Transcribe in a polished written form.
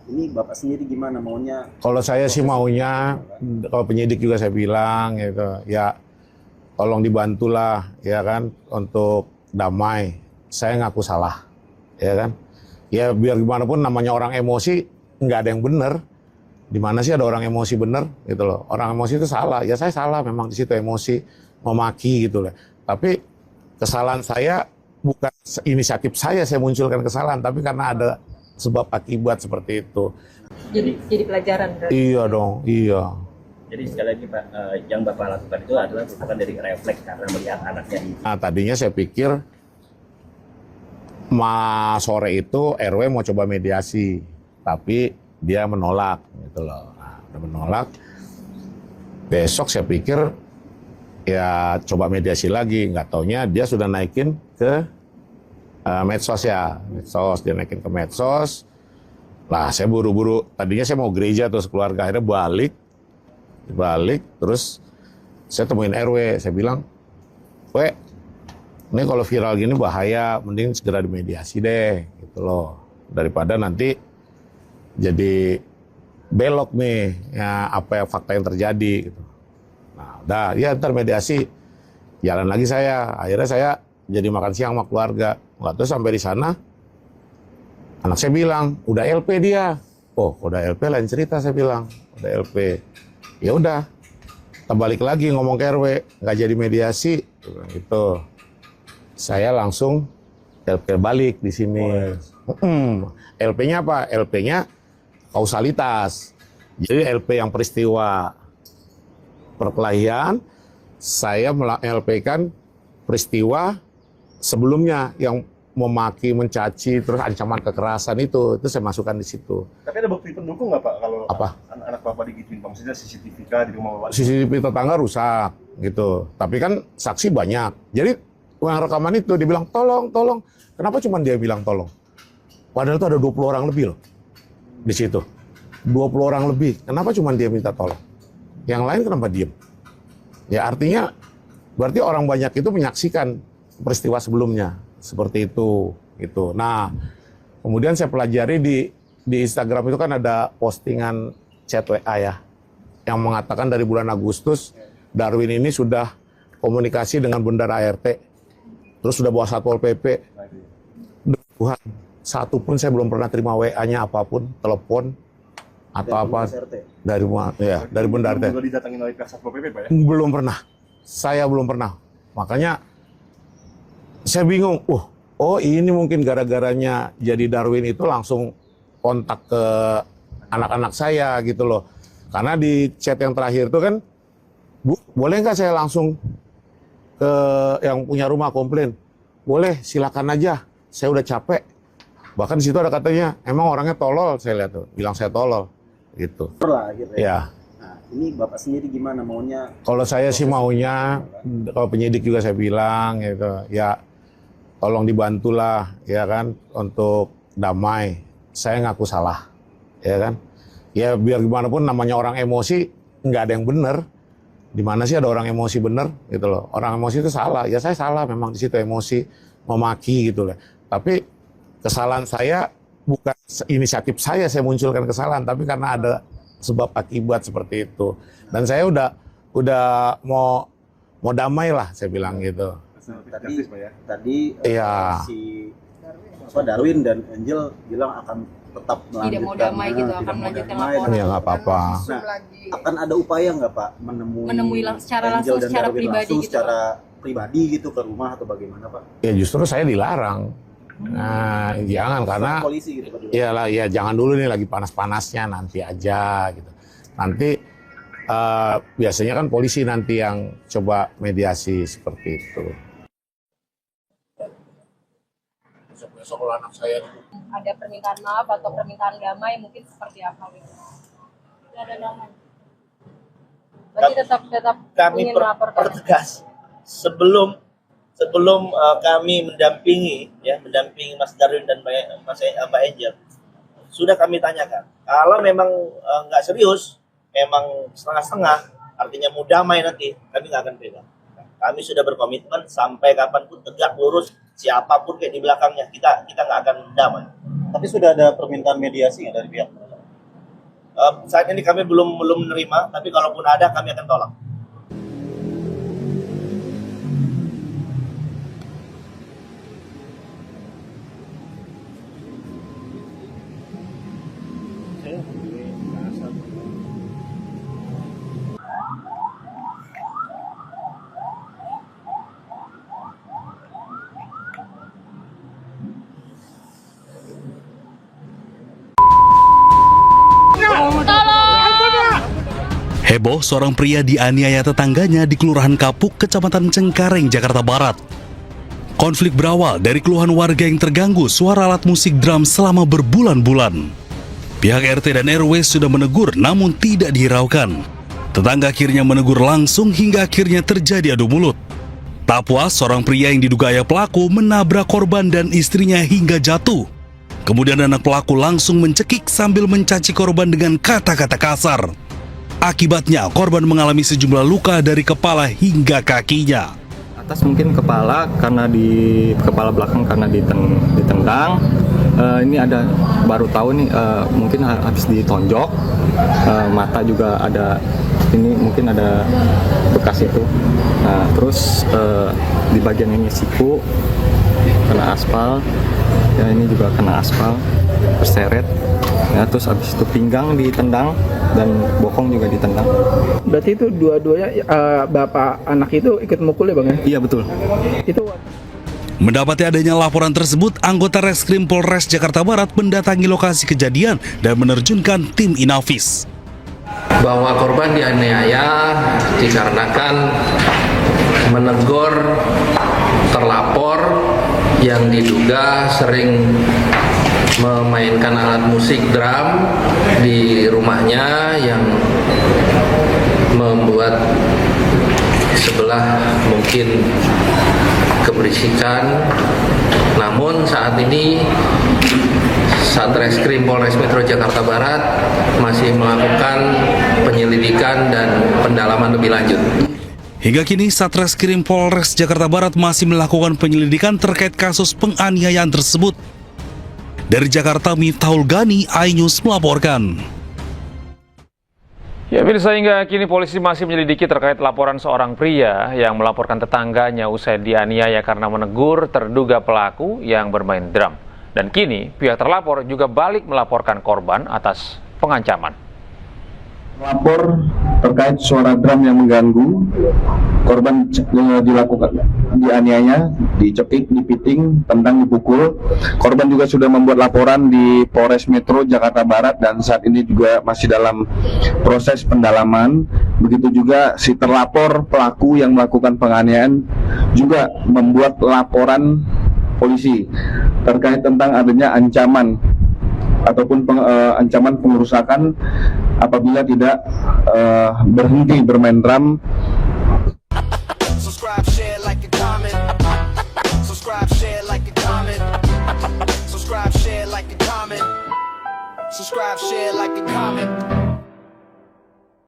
Ini Bapak sendiri gimana maunya? Kalau saya sih Proses maunya, kan? kalau penyidik juga saya bilang gitu, ya tolong dibantulah ya kan untuk damai. Saya ngaku salah, ya kan. Ya biar gimana pun namanya orang emosi nggak ada yang benar. Di mana sih ada orang emosi benar gitu loh. Orang emosi itu salah. Ya saya salah memang di situ emosi memaki gitu loh. Tapi kesalahan saya bukan inisiatif saya munculkan kesalahan, tapi karena ada sebab akibat seperti itu. Jadi pelajaran berarti. Iya dong, iya. Jadi sekali lagi Pak, yang Bapak lakukan itu adalah merupakan dari refleks karena melihat anaknya di. Nah, tadinya saya pikir sore itu RW mau coba mediasi, tapi dia menolak gitu loh. Nah, udah menolak. Besok saya pikir ya coba mediasi lagi, nggak taunya dia sudah naikin ke medsos ya, medsos dia naikin ke medsos. Lah saya buru-buru, tadinya saya mau gereja terus keluarga, akhirnya balik, terus saya temuin RW, saya bilang, "We, ini kalau viral gini bahaya, mending segera dimediasi deh," gitu loh. Daripada nanti jadi belok nih, ya apa ya fakta yang terjadi gitu. Nah, udah, ya ntar mediasi, jalan lagi saya. Akhirnya saya jadi makan siang sama keluarga. Nggak tahu sampai di sana, anak saya bilang, udah LP dia. Oh, udah LP lain cerita saya bilang, udah LP. Ya udah, kita balik lagi ngomong ke RW, nggak jadi mediasi, gitu. Saya langsung LP balik di sini. LP-nya apa? LP-nya kausalitas. Jadi LP yang peristiwa perkelahian, saya LP-kan peristiwa sebelumnya yang memaki, mencaci, terus ancaman kekerasan itu saya masukkan di situ. Tapi ada bukti pendukung nggak Pak kalau Apa? anak Bapak digituin Pak? Maksudnya CCTV kah di rumah Bapak? CCTV tetangga rusak gitu. Tapi kan saksi banyak. Jadi yang rekaman itu dibilang tolong. Kenapa cuma dia bilang tolong? Padahal itu ada 20 orang lebih loh di situ. 20 orang lebih. Kenapa cuma dia minta tolong? Yang lain kenapa diem? Ya artinya berarti orang banyak itu menyaksikan peristiwa sebelumnya seperti itu gitu. Nah, kemudian saya pelajari di Instagram itu kan ada postingan chat WA ya yang mengatakan dari bulan Agustus Darwin ini sudah komunikasi dengan Bendara ART, terus sudah bawa Satpol PP. Tuhan, satu pun saya belum pernah terima WA-nya apapun, telepon atau apa dari Bendara ART. Juga didatangin oleh pihak Satpol PP Pak ya? Belum pernah. Saya belum pernah. Makanya saya bingung. Oh ini mungkin gara-garanya jadi Darwin itu langsung kontak ke anak-anak saya gitu loh. Karena di chat yang terakhir itu kan, "Bu, boleh nggak saya langsung ke yang punya rumah komplain?" "Boleh, silakan aja. Saya udah capek." Bahkan di situ ada katanya, "Emang orangnya tolol," saya lihat tuh. Bilang saya tolol gitu. Lah, gitu Ya. Nah, ini Bapak sendiri gimana maunya? Kalau saya sih maunya, kalau penyidik juga saya bilang gitu, ya tolong dibantulah ya kan untuk damai. Saya ngaku salah, ya kan. Ya biar gimana pun namanya orang emosi nggak ada yang benar. Di mana sih ada orang emosi benar gitu loh. Orang emosi itu salah. Ya saya salah memang di situ emosi memaki gitu loh. Tapi kesalahan saya bukan inisiatif saya munculkan kesalahan, tapi karena ada sebab akibat seperti itu. Dan saya udah mau damai lah saya bilang gitu. Tadi Iya. si Darwin dan Angel bilang akan tetap melanjutkan. Tidak mau damai gitu, tidak akan mau melanjutkan damai. laporan. Ya nggak apa-apa. Nah, akan ada upaya nggak Pak Menemui secara Angel langsung, dan secara Darwin pribadi langsung, gitu, secara pribadi gitu ke rumah atau bagaimana Pak? Ya justru saya dilarang. Nah, jangan karena Polisi gitu Pak. iyalah ya jangan dulu nih lagi panas-panasnya, nanti aja gitu. Nanti biasanya kan polisi nanti yang coba mediasi seperti itu. Besok kalau anak saya Ada permintaan maaf atau permintaan damai mungkin seperti apa gitu? Tidak ada damai. Berarti tetap Kami ingin melaporkan. pertegas sebelum kami mendampingi Mas Darwin dan Mbak Angel, sudah kami tanyakan kalau memang nggak serius, memang setengah-setengah, artinya mau damai nanti, kami nggak akan pegang. Kami sudah berkomitmen sampai kapanpun tegak lurus, siapapun kayak di belakangnya kita nggak akan damai. Tapi sudah ada permintaan mediasi nggak dari pihak? Saat ini kami belum menerima, tapi kalaupun ada kami akan tolak. Heboh, seorang pria dianiaya tetangganya di Kelurahan Kapuk, Kecamatan Cengkareng, Jakarta Barat. Konflik berawal dari keluhan warga yang terganggu suara alat musik drum selama berbulan-bulan. Pihak RT dan RW sudah menegur namun tidak dihiraukan. Tetangga akhirnya menegur langsung hingga akhirnya terjadi adu mulut. Tak puas, seorang pria yang diduga ayah pelaku menabrak korban dan istrinya hingga jatuh. Kemudian anak pelaku langsung mencekik sambil mencaci korban dengan kata-kata kasar. Akibatnya, korban mengalami sejumlah luka dari kepala hingga kakinya. Atas mungkin kepala, karena di kepala belakang karena ditendang. Ini ada baru tahu nih, mungkin habis ditonjok. Mata juga ada, ini mungkin ada bekas itu. Nah, terus di bagian ini siku kena aspal. Ya, ini juga kena aspal, terseret. Ya, terus habis itu pinggang ditendang dan bokong juga ditendang. Berarti itu dua-duanya bapak anak itu ikut mukul ya Bang ya? Iya betul. Itu Mendapati adanya laporan tersebut, anggota Reskrim Polres Jakarta Barat mendatangi lokasi kejadian dan menerjunkan tim Inafis. Bahwa korban dianiaya dikarenakan menegur terlapor yang diduga sering memainkan alat musik drum di rumahnya yang membuat sebelah mungkin keberisikan. Namun saat ini Satreskrim Polres Metro Jakarta Barat masih melakukan penyelidikan dan pendalaman lebih lanjut. Hingga kini Satreskrim Polres Jakarta Barat masih melakukan penyelidikan terkait kasus penganiayaan tersebut. Dari Jakarta, Miftahul Gani, iNews melaporkan. Ya, Firsa, hingga kini polisi masih menyelidiki terkait laporan seorang pria yang melaporkan tetangganya usai dianiaya karena menegur terduga pelaku yang bermain drum. Dan kini pihak terlapor juga balik melaporkan korban atas pengancaman. Lapor terkait suara drum yang mengganggu, korban dilakukan dianiaya, dicekik, dipiting, tendang, dipukul. Korban juga sudah membuat laporan di Polres Metro Jakarta Barat dan saat ini juga masih dalam proses pendalaman. Begitu juga si terlapor pelaku yang melakukan penganiayaan juga membuat laporan polisi terkait tentang adanya ancaman ataupun ancaman pengerusakan apabila tidak berhenti bermain drum. Subscribe, share, like, and comment. Subscribe, share, like, and comment. Subscribe, share, like, and comment. Subscribe, share, like, and comment.